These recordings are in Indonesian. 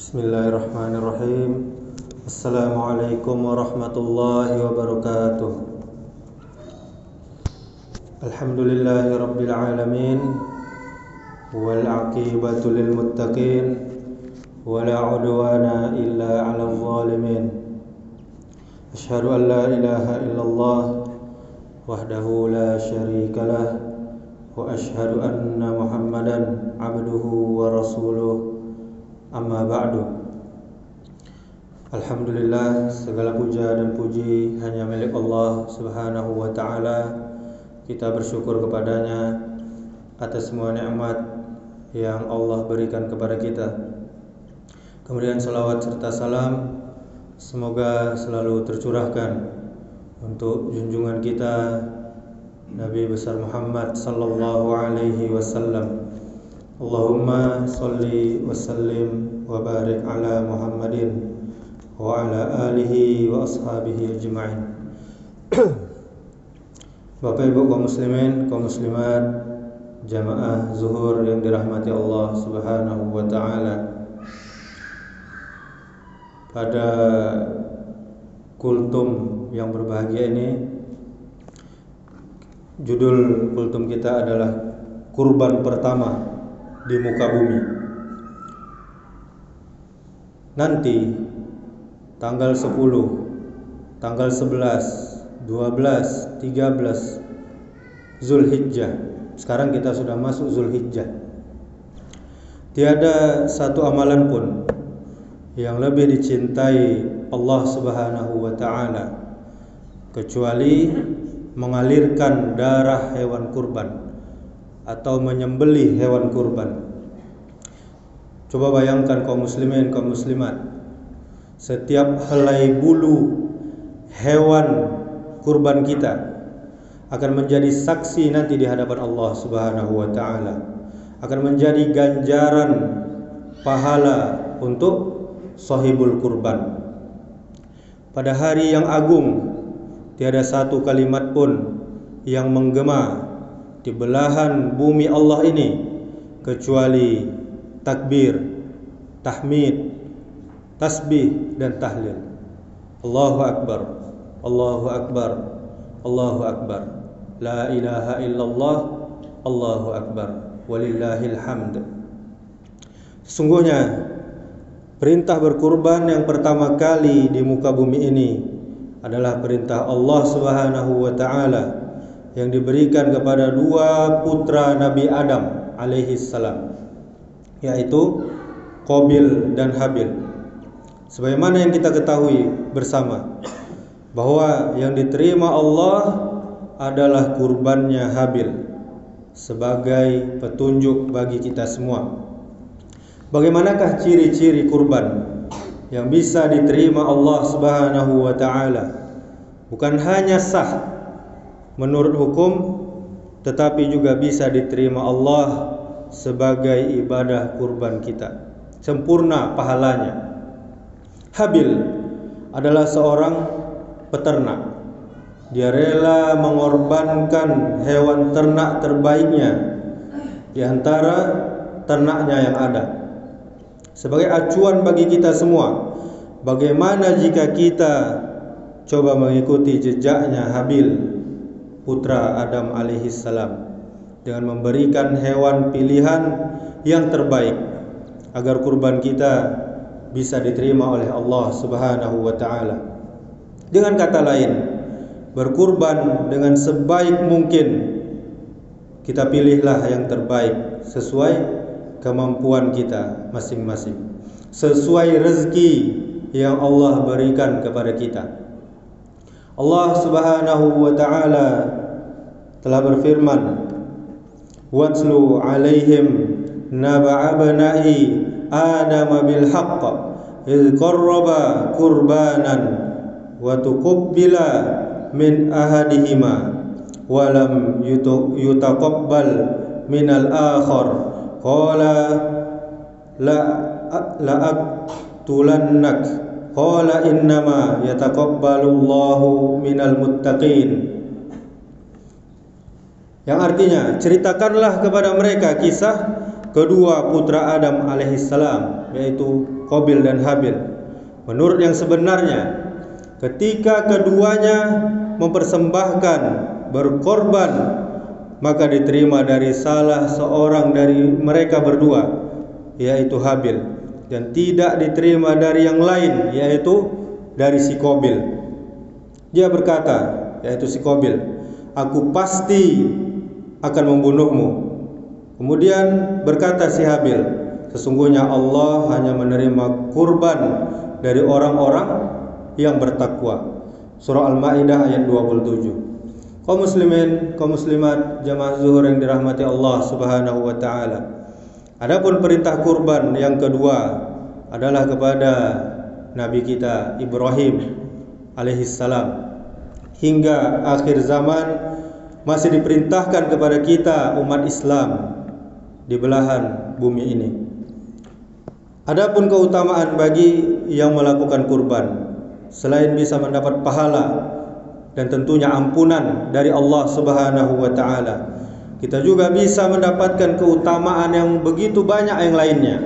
Bismillahirrahmanirrahim. Assalamualaikum warahmatullahi wabarakatuh. Alhamdulillahi rabbil alamin, wal aqibatu lil muttaqin, wala udwana illa 'alal zalimin. Asyhadu an la ilaha illallah wahdahu la syarikalah, wa asyhadu anna Muhammadan abduhu wa rasuluh. Amma ba'du. Alhamdulillah, segala puja dan puji hanya milik Allah Subhanahu wa ta'ala. Kita bersyukur kepadanya atas semua nikmat yang Allah berikan kepada kita. Kemudian salawat serta salam semoga selalu tercurahkan untuk junjungan kita Nabi besar Muhammad sallallahu alaihi wasallam. Allahumma salli wa sallim wa barik ala Muhammadin wa ala alihi wa ashabihi ajma'in. Bapak Ibu kaum muslimin, kaum muslimat, jamaah zuhur yang dirahmati Allah Subhanahu wa ta'ala. Pada kultum yang berbahagia ini, judul kultum kita adalah kurban pertama di muka bumi. Nanti tanggal 10, tanggal 11, 12, 13 Zulhijjah. Sekarang kita sudah masuk Zulhijjah. Tiada satu amalan pun yang lebih dicintai Allah Subhanahu wa ta'ala kecuali mengalirkan darah hewan kurban atau menyembelih hewan kurban. Coba bayangkan kaum muslimin, kaum muslimat, setiap helai bulu hewan kurban kita akan menjadi saksi nanti di hadapan Allah Subhanahu wa ta'ala, akan menjadi ganjaran pahala untuk sahibul kurban. Pada hari yang agung, tiada satu kalimat pun yang menggema di belahan bumi Allah ini kecuali takbir, tahmid, tasbih dan tahlil. Allahu akbar, Allahu akbar, Allahu akbar. La ilaha illallah, Allahu akbar, walillahil hamd. Sesungguhnya perintah berkurban yang pertama kali di muka bumi ini adalah perintah Allah Subhanahu wa ta'ala yang diberikan kepada dua putra Nabi Adam alaihi salam, yaitu Qabil dan Habil. Sebagaimana yang kita ketahui bersama bahwa yang diterima Allah adalah kurbannya Habil sebagai petunjuk bagi kita semua. Bagaimanakah ciri-ciri kurban yang bisa diterima Allah Subhanahu wa ta'ala? Bukan hanya sah menurut hukum, tetapi juga bisa diterima Allah sebagai ibadah kurban kita, sempurna pahalanya. Habil adalah seorang peternak. Dia rela mengorbankan hewan ternak terbaiknya di antara ternaknya yang ada sebagai acuan bagi kita semua. Bagaimana jika kita coba mengikuti jejaknya Habil putra Adam alaihi salam dengan memberikan hewan pilihan yang terbaik agar kurban kita bisa diterima oleh Allah Subhanahu wa ta'ala. Dengan kata lain, berkurban dengan sebaik mungkin. Kita pilihlah yang terbaik sesuai kemampuan kita masing-masing, sesuai rezeki yang Allah berikan kepada kita. Allah Subhanahu wa ta'ala telah berfirman, "Watlu 'alaihim naba'a bana'i Adam bil haqq idh qarraba qurbanan wa tuqabbila min ahadihima wa lam yutaqabbal min al-akhar qala la aqtulannak qala innama yataqabbalullahu minal muttaqin." Yang artinya, ceritakanlah kepada mereka kisah kedua putra Adam alaihissalam, yaitu Qabil dan Habil. Menurut yang sebenarnya, ketika keduanya mempersembahkan, berkorban, maka diterima dari salah seorang dari mereka berdua, yaitu Habil, dan tidak diterima dari yang lain, yaitu dari si Qabil. Dia berkata, yaitu si Qabil, aku pasti akan membunuhmu. Kemudian berkata si Habil, sesungguhnya Allah hanya menerima kurban dari orang-orang yang bertakwa. Surah Al-Maidah ayat 27. Kaum muslimin, kaum muslimat, jamaah zuhur yang dirahmati Allah Subhanahu wa taala. Adapun perintah kurban yang kedua adalah kepada Nabi kita Ibrahim alaihissalam. Hingga akhir zaman masih diperintahkan kepada kita umat Islam di belahan bumi ini. Adapun keutamaan bagi yang melakukan kurban, selain bisa mendapat pahala dan tentunya ampunan dari Allah Subhanahu wa taala, kita juga bisa mendapatkan keutamaan yang begitu banyak yang lainnya.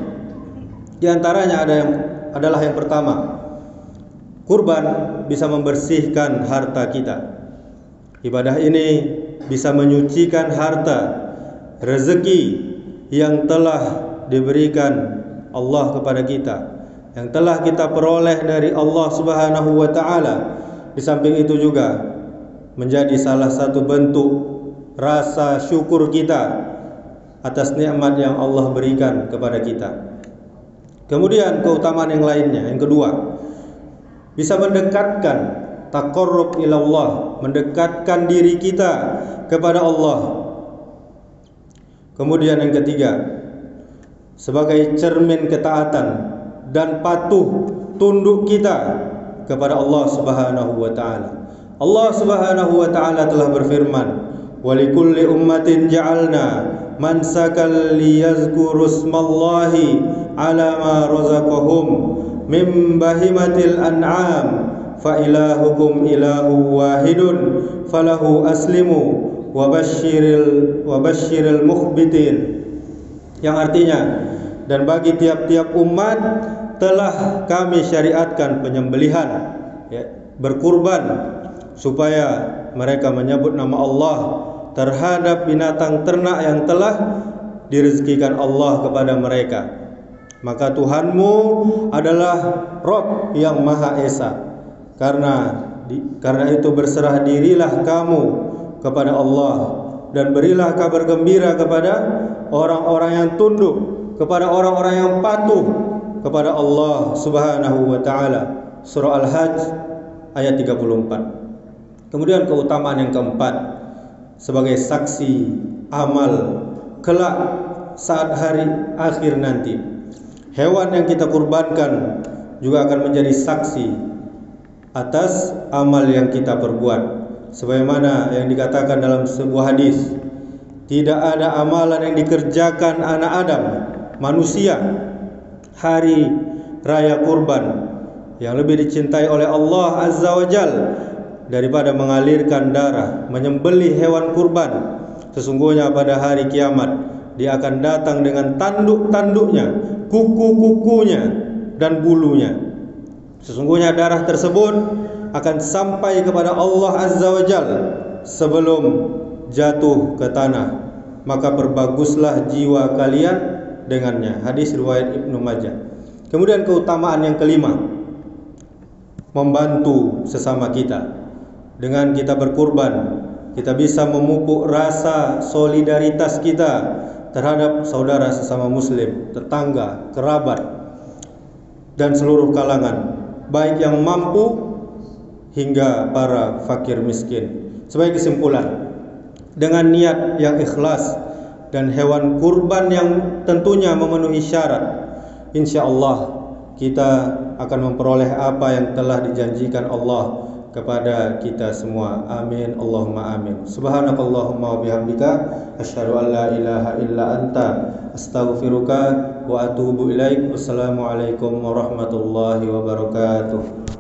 Di antaranya adalah yang pertama, kurban bisa membersihkan harta kita. Ibadah ini bisa menyucikan harta, rezeki yang telah diberikan Allah kepada kita, yang telah kita peroleh dari Allah Subhanahu wa taala. Di samping itu juga menjadi salah satu bentuk rasa syukur kita atas nikmat yang Allah berikan kepada kita. Kemudian keutamaan yang lainnya, yang kedua, bisa mendekatkan taqarrub ilallah, mendekatkan diri kita kepada Allah. Kemudian yang ketiga, sebagai cermin ketaatan dan patuh tunduk kita kepada Allah Subhanahu wa taala. Allah Subhanahu wa taala telah berfirman, "Wa likulli ummatin ja'alna mansakan liyazkuru ismallahi 'ala ma razaqahum min bahimatil an'am fa ilahukum ilahu wahidun falahu aslimu wa basyiril mukhbitin." Yang artinya, dan bagi tiap-tiap umat telah kami syariatkan penyembelihan, berkurban, supaya mereka menyebut nama Allah terhadap binatang ternak yang telah direzekikan Allah kepada mereka. Maka Tuhanmu adalah Rabb yang Maha Esa. Karena itu berserah dirilah kamu kepada Allah dan berilah kabar gembira kepada orang-orang yang tunduk, kepada orang-orang yang patuh kepada Allah Subhanahu wa taala. Surah Al-Hajj ayat 34. Kemudian keutamaan yang keempat, sebagai saksi amal kelak saat hari akhir nanti. Hewan yang kita kurbankan juga akan menjadi saksi atas amal yang kita perbuat. Sebagaimana yang dikatakan dalam sebuah hadis, tidak ada amalan yang dikerjakan anak Adam, manusia, hari raya kurban yang lebih dicintai oleh Allah Azza wa Jal daripada mengalirkan darah, menyembelih hewan kurban. Sesungguhnya pada hari kiamat dia akan datang dengan tanduk-tanduknya, kuku-kukunya dan bulunya. Sesungguhnya darah tersebut akan sampai kepada Allah Azza wa Jal sebelum jatuh ke tanah. Maka perbaguslah jiwa kalian dengannya. Hadis riwayat Ibnu Majah. Kemudian keutamaan yang kelima, membantu sesama kita. Dengan kita berkurban, kita bisa memupuk rasa solidaritas kita terhadap saudara sesama muslim, tetangga, kerabat, dan seluruh kalangan, baik yang mampu hingga para fakir miskin. Sebagai kesimpulan, dengan niat yang ikhlas dan hewan kurban yang tentunya memenuhi syarat, insya Allah kita akan memperoleh apa yang telah dijanjikan Allah kepada kita semua. Amin, Allahumma amin. Subhanakallahumma wa bihamdika asyhadu an la ilaha illa anta astaghfiruka wa atubu ilaik. Wassalamualaikum warahmatullahi wabarakatuh.